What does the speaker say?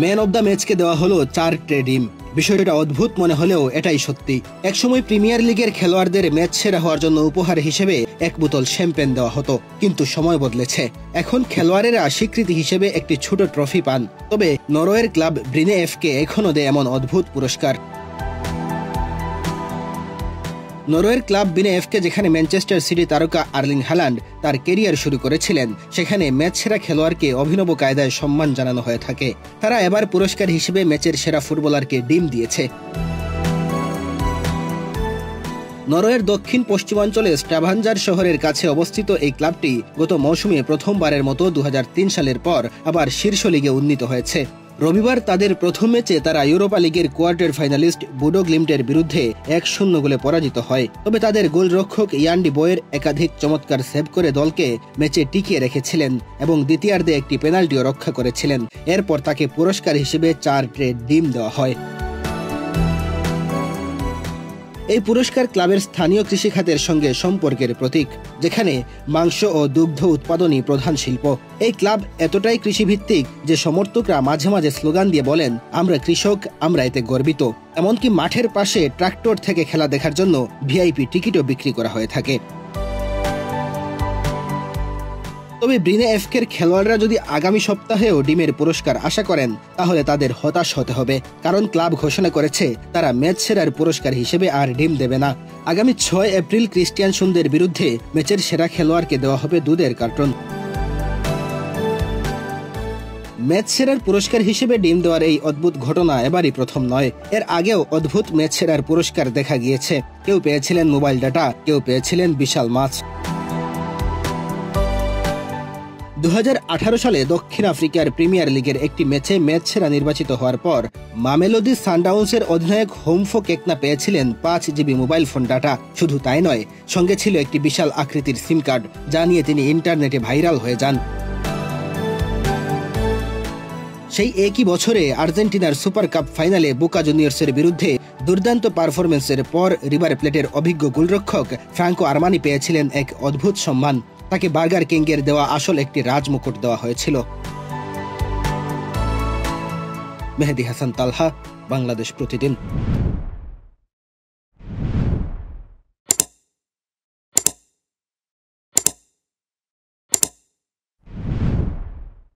Man of the ম্যাচকে দেওয়া হলো 4টে ডিম। বিষয়টা অদ্ভুত মনে হলেও এটাই সত্যি। একসময় প্রিমিয়ার লিগের খেলোয়াড়দের ম্যাচ সেরা হওয়ার জন্য উপহার হিসেবে 1 বোতল শ্যাম্পেন দেওয়া হতো, কিন্তু সময় বদলেছে। এখন খেলোয়াড়েরা স্বীকৃতি হিসেবে একটি ছোট ট্রফি পান। তবে নরওয়ের ক্লাব ব্রিনে এফকে এখনও দেয় এমন অদ্ভুত পুরস্কার। নরওয়ের ক্লাব ব্রিনে এফকে, যেখানে ম্যানচেস্টার সিটি তারকা আর্লিং হ্যালান্ড তার কেরিয়ার শুরু করেছিলেন, সেখানে ম্যাচ সেরা খেলোয়াড়কে অভিনব কায়দায় সম্মান জানানো হয়ে থাকে। তারা এবার পুরস্কার হিসেবে ম্যাচের সেরা ফুটবলারকে ডিম দিয়েছে। নরওয়ের দক্ষিণ পশ্চিমাঞ্চলে স্টাভাঞ্জার শহরের কাছে অবস্থিত এই ক্লাবটি গত মৌসুমে প্রথমবারের মতো 2003 সালের পর আবার শীর্ষ লিগে উন্নীত হয়েছে। রবিবার তাদের প্রথম ম্যাচে তারা ইউরোপা লিগের কোয়ার্টার ফাইনালিস্ট বুডো গ্লিমটের বিরুদ্ধে 1-0 গোলে পরাজিত হয়। তবে তাদের গোলরক্ষক ইয়ান ডি বয়ের একাধিক চমৎকার সেভ করে দলকে ম্যাচে টিকিয়ে রেখেছিলেন এবং দ্বিতীয়ার্ধে একটি পেনাল্টিও রক্ষা করেছিলেন। এরপর তাকে পুরস্কার হিসেবে 4টে ডিম দেওয়া হয়। এই পুরস্কার ক্লাবের স্থানীয় কৃষিখাতের সঙ্গে সম্পর্কের প্রতীক, যেখানে মাংস ও দুগ্ধ উৎপাদনই প্রধান শিল্প। এই ক্লাব এতটাই কৃষিভিত্তিক যে সমর্থকরা মাঝে মাঝে স্লোগান দিয়ে বলেন, আমরা কৃষক, আমরা এতে গর্বিত। এমনকি মাঠের পাশে ট্রাক্টর থেকে খেলা দেখার জন্য ভিআইপি টিকিটও বিক্রি করা হয়ে থাকে। তবে ব্রিনে এফকের খেলোয়াড়রা যদি আগামী সপ্তাহেও ডিমের পুরস্কার আশা করেন, তাহলে তাদের হতাশ হতে হবে, কারণ ক্লাব ঘোষণা করেছে তারা ম্যাচ সেরার পুরস্কার হিসেবে আর ডিম দেবে না। আগামী 6 এপ্রিল ক্রিস্টিয়ানসনদের বিরুদ্ধে ম্যাচের সেরা খেলোয়াড়কে দেওয়া হবে দুধের কার্টন। ম্যাচ সেরার পুরস্কার হিসেবে ডিম দেওয়ার এই অদ্ভুত ঘটনা এবারই প্রথম নয়। এর আগেও অদ্ভুত ম্যাচ সেরার পুরস্কার দেখা গিয়েছে। কেউ পেয়েছিলেন মোবাইল ডাটা, কেউ পেয়েছিলেন বিশাল মাছ। 2018 সালে দক্ষিণ আফ্রিকার প্রিমিয়ার লিগের একটি ম্যাচে ম্যাচ সেরা নির্বাচিত হওয়ার পর মামেলোডি সানডাউন্সের অধিনায়ক হোমফো কেকনা পেয়েছিলেন 5 জিবি মোবাইল ফোন ডাটা। শুধু তাই নয়, সঙ্গে ছিল একটি বিশাল আকৃতির সিম কার্ড, যা নিয়ে তিনি ইন্টারনেটে ভাইরাল হয়ে যান। সেই একই বছরে আর্জেন্টিনার সুপার কাপ ফাইনালে বোকা জুনিয়র্সের বিরুদ্ধে দুর্দান্ত পারফরমেন্সের পর রিভার প্লেটের অভিজ্ঞ গোলরক্ষক ফ্রাঙ্কো আরমানি পেয়েছিলেন এক অদ্ভুত সম্মান। তাকে বার্গার কিংয়ের দেওয়া আসল একটি রাজমুকুট দেওয়া হয়েছিল। মেহেদী হাসান তালহা, বাংলাদেশ প্রতিদিন।